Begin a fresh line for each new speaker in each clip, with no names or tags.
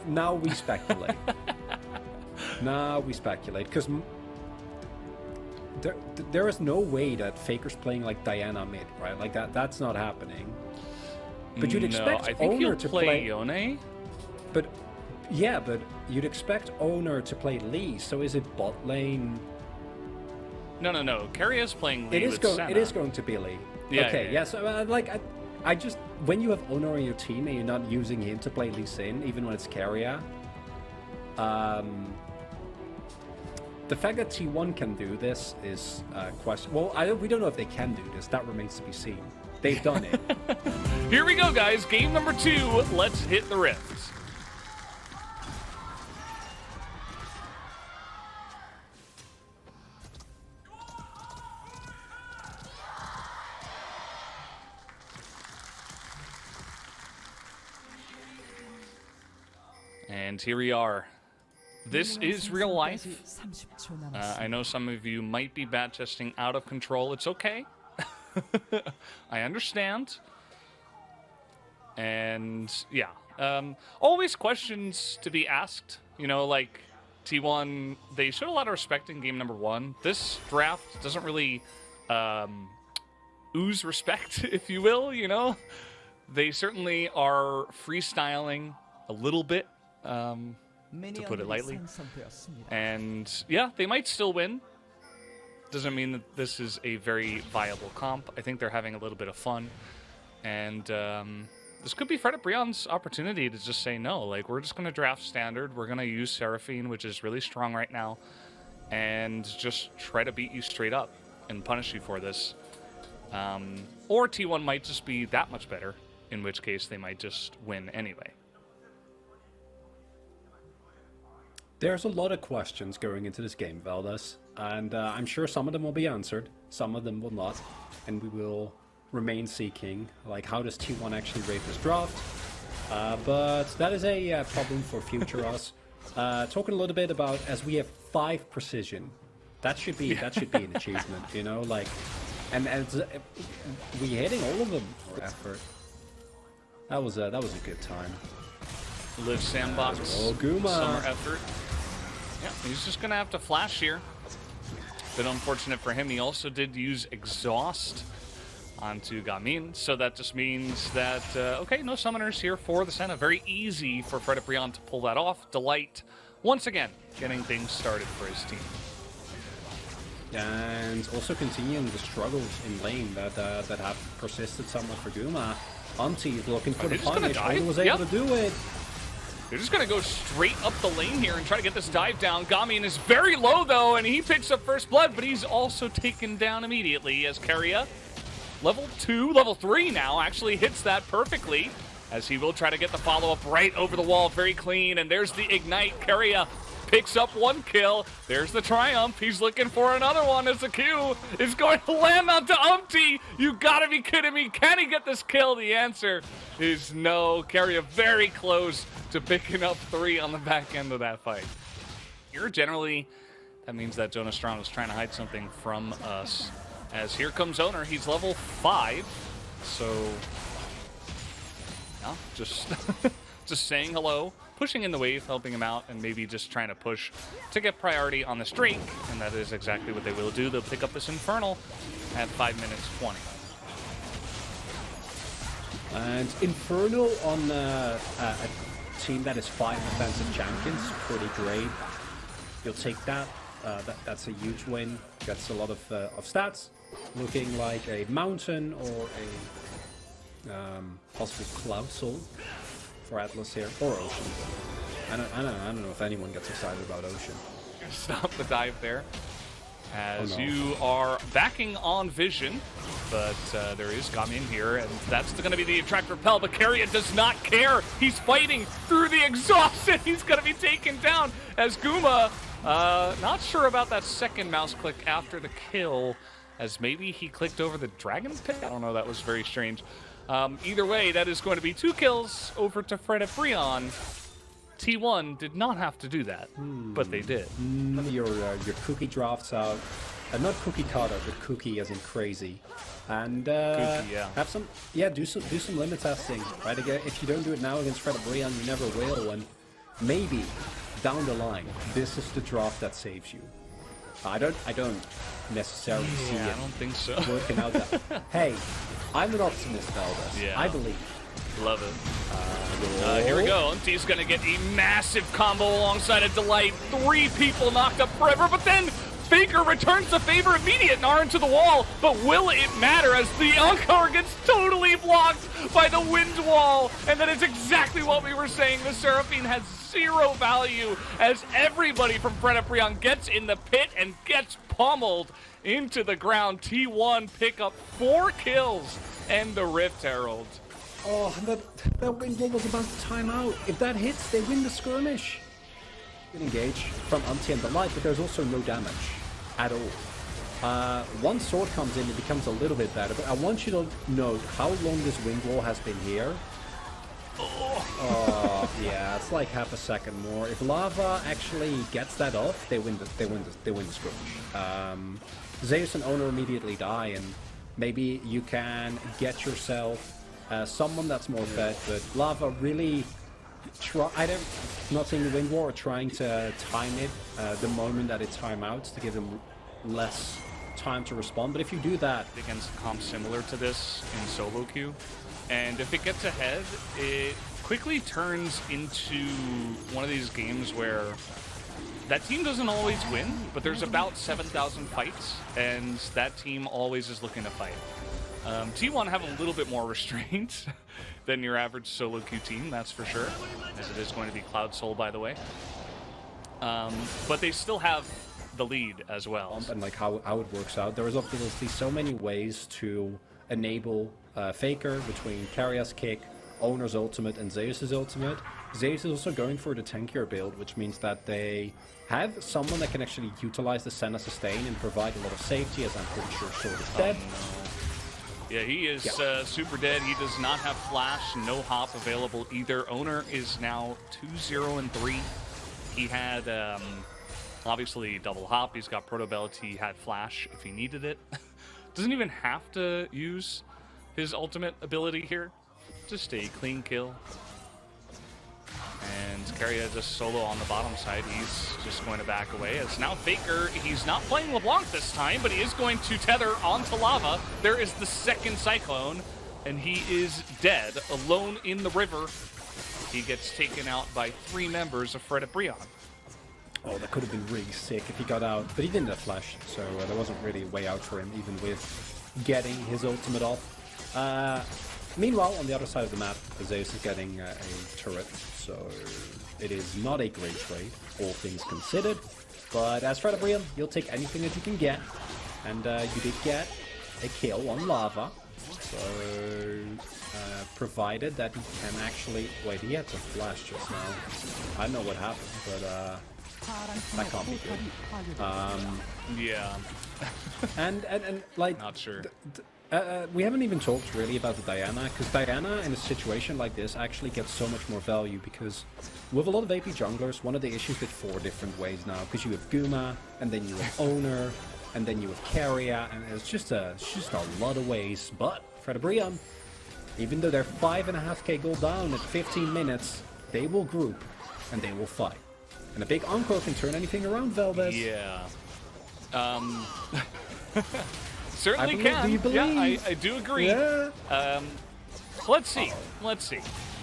now we speculate. Now we speculate, because there is no way that Faker's playing like Diana mid, right? Like that's not happening. But you'd expect
I think
Owner
he'll
to
play Yone.
But yeah, but you'd expect Owner to play Lee. So is it bot lane?
No. Carrier's playing Lee with Senna.
It is going to be Lee.
Yeah,
okay,
yeah.
So I just, when you have Owner on your team and you're not using him to play Lee Sin, even when it's Carrier, the fact that T1 can do this is a question. Well, we don't know if they can do this. That remains to be seen. They've done it.
Here we go, guys. Game number 2. Let's hit the rifts. And here we are. This is real life. I know some of you might be bat testing out of control. It's okay. I understand. And yeah, always questions to be asked. You know, like T1, they showed a lot of respect in game number 1. This draft doesn't really ooze respect, if you will, you know? They certainly are freestyling a little bit. To put it lightly. And yeah, they might still win. Doesn't mean that this is a very viable comp. I think they're having a little bit of fun. And this could be FREDIT BRION's opportunity to just say no. Like, we're just going to draft standard. We're going to use Seraphine, which is really strong right now. And just try to beat you straight up and punish you for this. Or T1 might just be that much better, in which case they might just win anyway.
There's a lot of questions going into this game, Valdes, and I'm sure some of them will be answered, some of them will not, and we will remain seeking, like, how does T1 actually rate this draft? But that is a problem for future us. Talking a little bit about, as we have 5 precision, that should be an achievement, you know, like, and we hitting all of them for effort. That was a good time.
Live Sandbox,
Guma.
Summer effort. Yeah, he's just going to have to flash here. Bit unfortunate for him. He also did use Exhaust onto Gamin, so that just means that, okay, no summoners here for the Senna. Very easy for FREDIT BRION to pull that off. Delight, once again, getting things started for his team.
And also continuing the struggles in lane that have persisted somewhat for Guma. Auntie is looking for the punish. Owner was able to do it.
They're just going to go straight up the lane here and try to get this dive down. Gamin is very low, though, and he picks up first blood, but he's also taken down immediately as Carrier, level 2, level 3 now, actually hits that perfectly, as he will try to get the follow-up right over the wall, very clean, and there's the Ignite. Carrier picks up 1 kill. There's the Triumph. He's looking for another one as the Q is going to land onto Umpty. You gotta be kidding me. Can he get this kill? The answer is no. Carrier very close to picking up 3 on the back end of that fight. Here, generally, that means that Jonas Strong was trying to hide something from us. As here comes Owner. He's level 5. So, yeah, just, just saying hello. Pushing in the wave, helping him out, and maybe just trying to push to get priority on this Drake, and that is exactly what they will do. They'll pick up this Infernal at 5 minutes 20.
And Infernal on a team that is 5 defensive champions, pretty great. You'll take that. That's a huge win. Gets a lot of stats. Looking like a mountain or a possible cloud soul for Atlas here, or Ocean. I don't know if anyone gets excited about Ocean.
Stop the dive there, as you are backing on Vision, but there is Gamin here, and that's going to be the attract repel, but Carrier does not care. He's fighting through the exhaust, and he's going to be taken down as Guma, not sure about that second mouse click after the kill, as maybe he clicked over the Dragon Pit? I don't know, that was very strange. Either way, that is going to be 2 kills over to FREDIT BRION. T1 did not have to do that, but they did.
Your cookie drafts out. Not cookie cutter, but cookie as in crazy. And
cookie, yeah.
Have some, do some limit testing, right? Again, if you don't do it now against FREDIT BRION, you never will. And maybe down the line, this is the draft that saves you. I don't necessarily see it.
I don't think so.
Working out that. Hey, I'm an optimist, Veldas.
Yeah.
I believe.
Love it. Here we go. He's going to get a massive combo alongside a Delight. 3 people knocked up forever, but then Faker returns the favor immediate Gnar into the wall. But will it matter as the Encore gets totally blocked by the wind wall? And that is exactly what we were saying. The Seraphine has 0 value as everybody from FREDIT gets in the pit and gets pummeled into the ground. T1 pick up 4 kills and the Rift Herald.
Oh, that wind wall was about to time out. If that hits, they win the skirmish. Good engage from Umti and Delight, but there's also no damage at all. Once sword comes in, it becomes a little bit better, but I want you to note how long this wind wall has been here. Oh, yeah, it's like half a second more. If Lava actually gets that off, they win the skirmish. Zeus and Owner immediately die, and maybe you can get yourself someone that's more fed, but Lava really not seeing the wind wall or trying to time it the moment that it's timeouts to give them less time to respond. But if you do that
against comp similar to this in solo queue, and if it gets ahead, it quickly turns into one of these games where that team doesn't always win, but there's about 7,000 fights, and that team always is looking to fight. T1 have a little bit more restraint than your average solo queue team, that's for sure, as it is going to be Cloud Soul, by the way. But they still have the lead as well.
And like how it works out, there is obviously so many ways to enable Faker between Carrier's kick, Owner's ultimate, and Zeus's ultimate. Zeus is also going for the tankier build, which means that they have someone that can actually utilize the Senna sustain and provide a lot of safety, as I'm pretty sure Sword is dead.
Yeah, he is super dead. He does not have flash, no hop available either. Owner is now 2-0-3. He had obviously double hop. He's got proto belt. He had flash if he needed it. Doesn't even have to use his ultimate ability here. Just a clean kill. And Carrier just solo on the bottom side. He's just going to back away. As now Faker, he's not playing LeBlanc this time, but he is going to tether onto Lava. There is the second Cyclone, and he is dead, alone in the river. He gets taken out by 3 members of FREDIT.
Oh, that could have been really sick if he got out, but he didn't have flash, so there wasn't really a way out for him, even with getting his ultimate off. Meanwhile, on the other side of the map, Zeus is getting a turret, so it is not a great trade, all things considered. But as FREDIT, you'll take anything that you can get, and you did get a kill on Lava. So, provided that he can actually... Wait, he had to flash just now. I don't know what happened, but that can't be good.
Yeah.
and like...
Not sure.
We haven't even talked really about the Diana, because Diana in a situation like this actually gets so much more value, because with a lot of AP junglers, one of the issues with 4 different ways now, because you have Guma, and then you have Owner, and then you have Carrier, and it's just a lot of ways. But FREDIT, even though they're 5.5k gold down at 15 minutes, they will group, and they will fight. And a big Encore can turn anything around, Velves.
Yeah. Certainly can.
Do you believe?
Yeah, I do agree.
Yeah.
Let's see.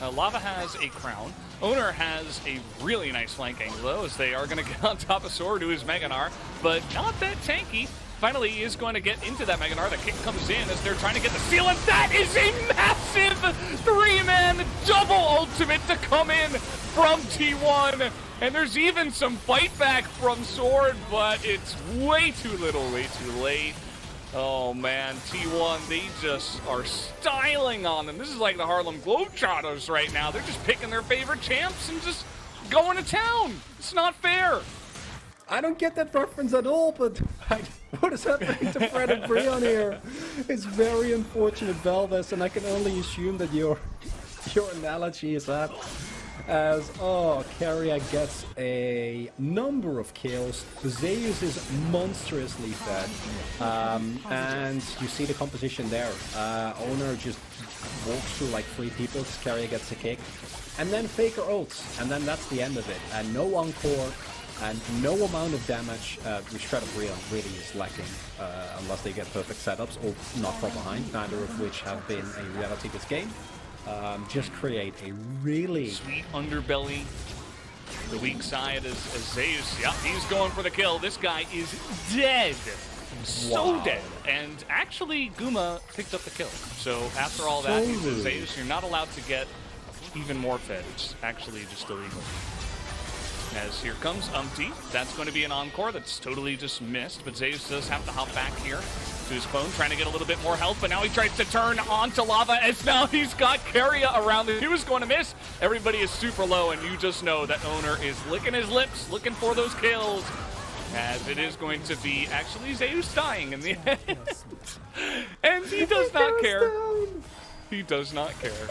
Lava has a crown. Owner has a really nice flank angle, though, as they are going to get on top of Sword to his Mega Gnar, but not that tanky. Finally, he is going to get into that Mega Gnar. The kick comes in as they're trying to get the steal, and that is a massive 3-man double ultimate to come in from T1. And there's even some fight back from Sword, but it's way too little, way too late. Oh man, T1, they just are styling on them. This is like the Harlem Globetrotters right now. They're just picking their favorite champs and just going to town. It's not fair.
I don't get that reference at all, but what is happening to FREDIT here? It's very unfortunate, Velves, and I can only assume that your analogy is that as, Carrier gets a number of kills. Zeus is monstrously fed, and you see the composition there. Owner just walks through like 3 people, Carrier gets a kick. And then Faker ults, and then that's the end of it. And no encore, and no amount of damage, which Shred of BRION really is lacking, unless they get perfect setups, or not from behind, neither of which have been a reality this game. Just create a really...
Sweet underbelly. The weak side is Zeus. Yep, he's going for the kill. This guy is dead. So dead. And actually, Guma picked up the kill. So after all that, he says, Zeus, you're not allowed to get even more fed. It's actually just illegal. As here comes Umpty. That's going to be an encore that's totally just missed. But Zeus does have to hop back here to his phone, trying to get a little bit more health. But now he tries to turn onto lava, as now he's got Keria around him. He was going to miss. Everybody is super low, and you just know that Owner is licking his lips, looking for those kills. As it is going to be actually Zeus dying in the end. And he does not care. He does not care.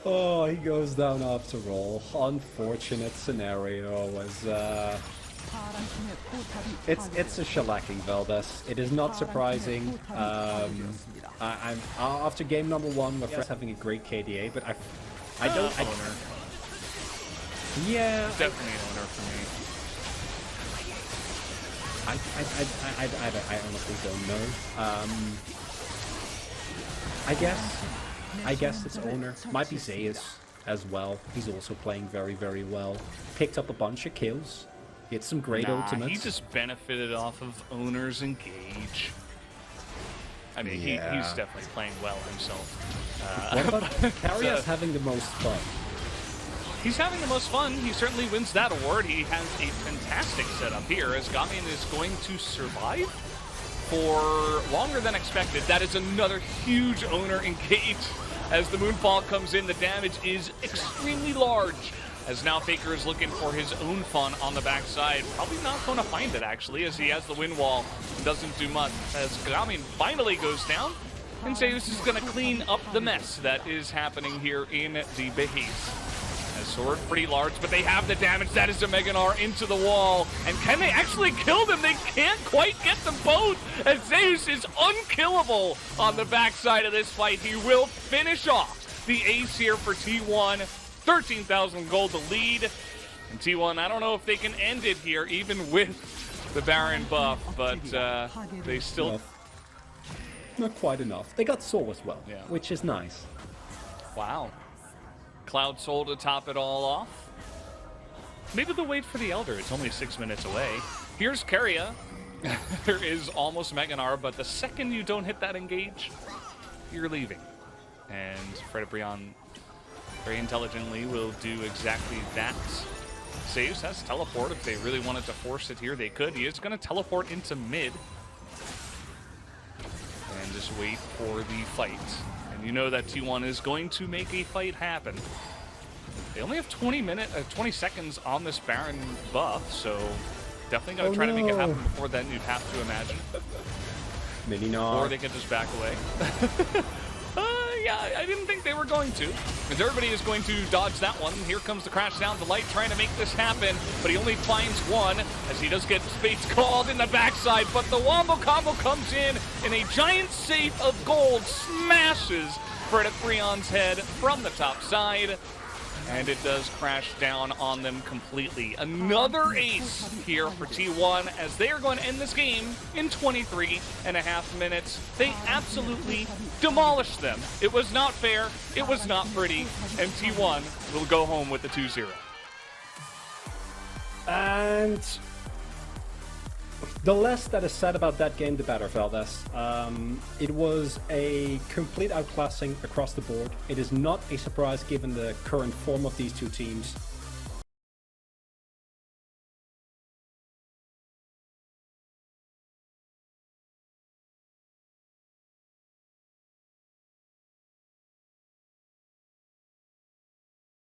Oh, he goes down after all. Unfortunate scenario as it's a shellacking Veldas. It is not surprising. I'm after game number 1, we're first having a great KDA, but I don't.
Owner.
Yeah,
Definitely an Owner for me.
I honestly don't know. I guess it's Owner. Might be Zeus as well. He's also playing very, very well. Picked up a bunch of kills. Get some great ultimates.
He just benefited off of Owner's engage. I mean,
Yeah.
he's definitely playing well himself.
What about Karia's having the most fun?
He's having the most fun. He certainly wins that award. He has a fantastic setup here as Gamian is going to survive for longer than expected. That is another huge Owner engage. As the Moonfall comes in, the damage is extremely large. As now Faker is looking for his own fun on the backside. Probably not going to find it, actually, as he has the wind wall and doesn't do much. As Gamian finally goes down, and Zeus is going to clean up the mess that is happening here in the base. Sword pretty large, but they have the damage. That is a Meganar into the wall. And can they actually kill them? They can't quite get them both, as Zeus is unkillable on the backside of this fight. He will finish off the ace here for T1. 13,000 gold to lead. And T1, I don't know if they can end it here, even with the Baron buff, but they still...
Not quite enough. They got Soul as well,
Yeah.
which is nice.
Wow. Cloud Soul to top it all off. Maybe they'll wait for the Elder. It's only 6 minutes away. Here's Keria. There is almost Meganar, but the second you don't hit that engage, you're leaving. And FREDIT BRION very intelligently will do exactly that. Zeus has teleport. If they really wanted to force it here, they could. He is going to teleport into mid. And just wait for the fight. You know that T1 is going to make a fight happen. They only have 20 seconds on this Baron buff, so definitely got to try to make it happen before then, you'd have to imagine.
Maybe not.
Or they could just back away. Yeah, I didn't think they were going to. Because everybody is going to dodge that one. Here comes the crash down to Light trying to make this happen, but he only finds one as he does get space called in the backside, but the Wombo Combo comes in and a giant safe of gold smashes FREDIT BRION's head from the top side. And it does crash down on them completely. Another ace here for T1 as they are going to end this game in 23.5 minutes. They absolutely demolished them. It was not fair. It was not pretty. And T1 will go home with the 2-0.
And the less that is said about that game, the better, Veldas. It was a complete outclassing across the board. It is not a surprise given the current form of these two teams.